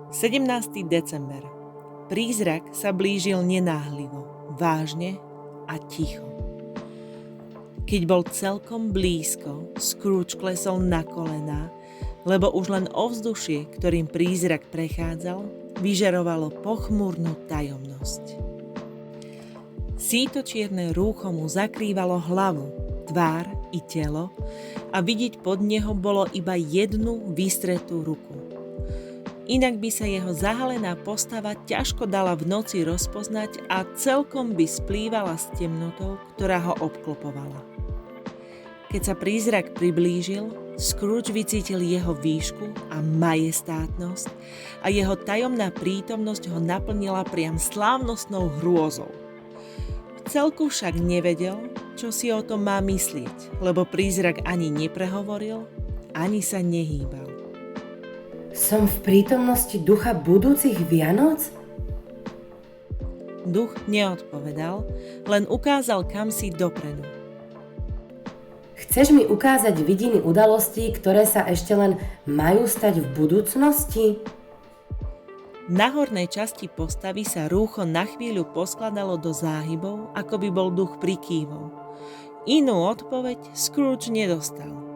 17. december. Prízrak sa blížil nenáhlivo, vážne a ticho. Keď bol celkom blízko, Scrooge klesol na kolená, lebo už len ovzdušie, ktorým prízrak prechádzal, vyžarovalo pochmúrnu tajomnosť. Sítočierne rúcho mu zakrývalo hlavu, tvár i telo a vidieť pod neho bolo iba jednu vystretú ruku. Inak by sa jeho zahalená postava ťažko dala v noci rozpoznať a celkom by splývala s temnotou, ktorá ho obklopovala. Keď sa prízrak priblížil, Scrooge vycítil jeho výšku a majestátnosť a jeho tajomná prítomnosť ho naplnila priam slávnostnou hrôzou. V celku však nevedel, čo si o tom má myslieť, lebo prízrak ani neprehovoril, ani sa nehýbal. Som v prítomnosti ducha budúcich Vianoc? Duch neodpovedal, len ukázal kamsi dopredu. Chceš mi ukázať vidiny udalostí, ktoré sa ešte len majú stať v budúcnosti? Na hornej časti postavy sa rúcho na chvíľu poskladalo do záhybov, ako by bol duch prikývol. Inú odpoveď Scrooge nedostal.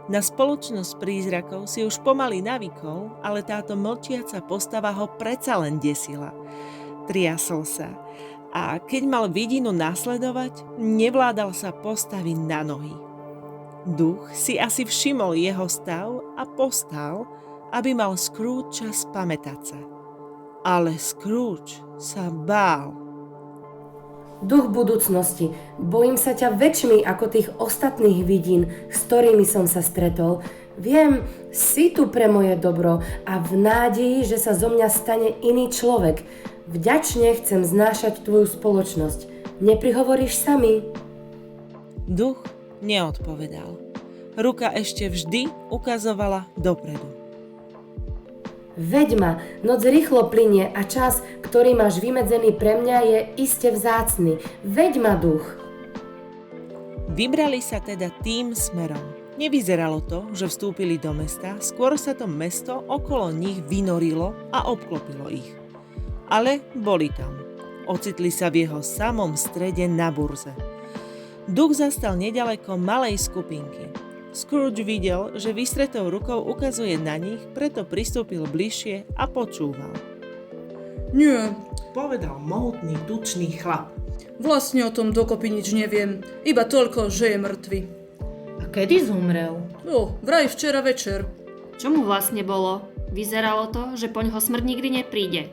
Na spoločnosť prízrakov si už pomaly navykol, ale táto mlčiaca postava ho predsa len desila. Triasol sa a keď mal vidinu nasledovať, nevládal sa postaviť na nohy. Duch si asi všimol jeho stav a postal, aby mal Scrooge čas pamätať sa. Ale Scrooge sa bál. Duch budúcnosti, bojím sa ťa väčšmi ako tých ostatných vidín, s ktorými som sa stretol. Viem, si tu pre moje dobro a v nádeji, že sa zo mňa stane iný človek. Vďačne chcem znášať tvoju spoločnosť. Neprihovoríš sa mi? Duch neodpovedal. Ruka ešte vždy ukazovala dopredu. Veď ma, noc rýchlo plynie a čas, ktorý máš vymedzený pre mňa, je iste vzácny. Veď ma, duch. Vybrali sa teda tým smerom. Nevyzeralo to, že vstúpili do mesta, skôr sa to mesto okolo nich vynorilo a obklopilo ich. Ale boli tam. Ocitli sa v jeho samom strede na burze. Duch zastal nedaleko malej skupinky. Scrooge videl, že vystretou rukou ukazuje na nich, preto pristúpil bližšie a počúval. Nie, Povedal mohutný, tučný chlap. vlastne o tom dokopy nič neviem. Iba toľko, že je mŕtvy. A kedy zomrel? Vraj včera večer. Čo mu vlastne bolo? Vyzeralo to, že poňho smrť nikdy nepríde.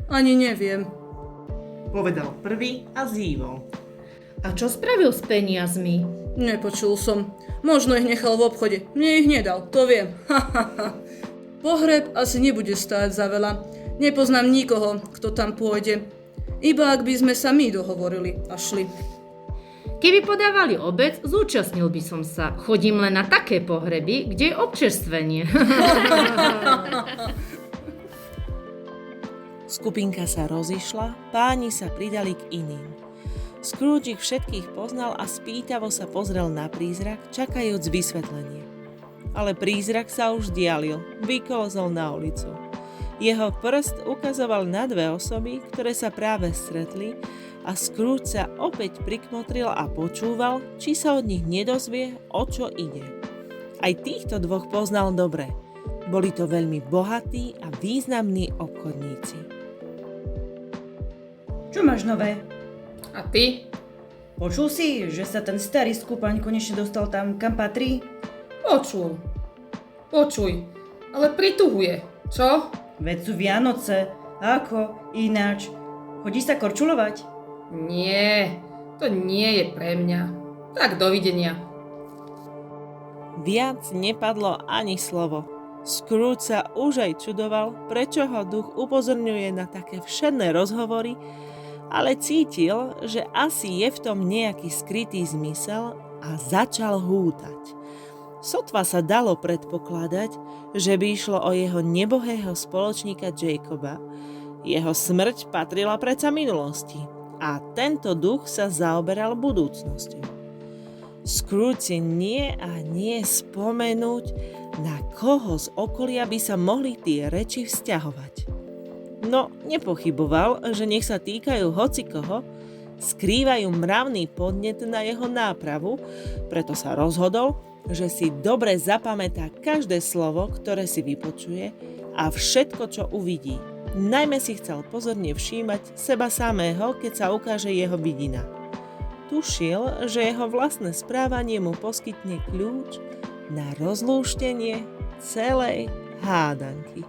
Ani neviem. Povedal prvý a zývol. A čo spravil s peniazmi? Nepočul som. Možno ich nechal v obchode. Mne ich nedal, to viem. Pohreb asi nebude stáť za veľa. Nepoznám nikoho, kto tam pôjde. Iba ak by sme sa my dohovorili a šli. Keby podávali obec, zúčastnil by som sa. Chodím len na také pohreby, kde je občerstvenie. Skupinka sa rozišla, páni sa pridali k iným. Scrooge ich všetkých poznal a spýtavo sa pozrel na prízrak, čakajúc vysvetlenie. Ale prízrak sa už dialil, vykolzol na ulicu. Jeho prst ukazoval na dve osoby, ktoré sa práve stretli a Scrooge sa opäť prikmotril a počúval, či sa od nich nedozvie, o čo ide. Aj týchto dvoch poznal dobre. Boli to veľmi bohatí a významní obchodníci. Čo máš nové? A ty? Počul si, že sa ten starý skúpaň konečne dostal tam, kam patrí? Počuj, ale prituhuje, čo? Veď sú Vianoce, ako ináč? Chodíš sa korčulovať? Nie, to nie je pre mňa. Tak dovidenia. Viac nepadlo ani slovo. Scrooge sa už aj čudoval, prečo ho duch upozorňuje na také všedné rozhovory, ale cítil, že asi je v tom nejaký skrytý zmysel a začal hútať. Sotva sa dalo predpokladať, že by išlo o jeho nebohého spoločníka Jacoba. Jeho smrť patrila predsa minulosti a tento duch sa zaoberal budúcnosťou. Scrooge si nie a nie spomenúť Na koho z okolia by sa mohli tie reči vzťahovať? No, nepochyboval, že nech sa týkajú hocikoho, skrývajú mravný podnet na jeho nápravu, preto sa rozhodol, že si dobre zapamätá každé slovo, ktoré si vypočuje a všetko, čo uvidí. Najmä si chcel pozorne všímať seba samého, keď sa ukáže jeho vidina. Tušil, že jeho vlastné správanie mu poskytne kľúč na rozlúštenie celej hádanky.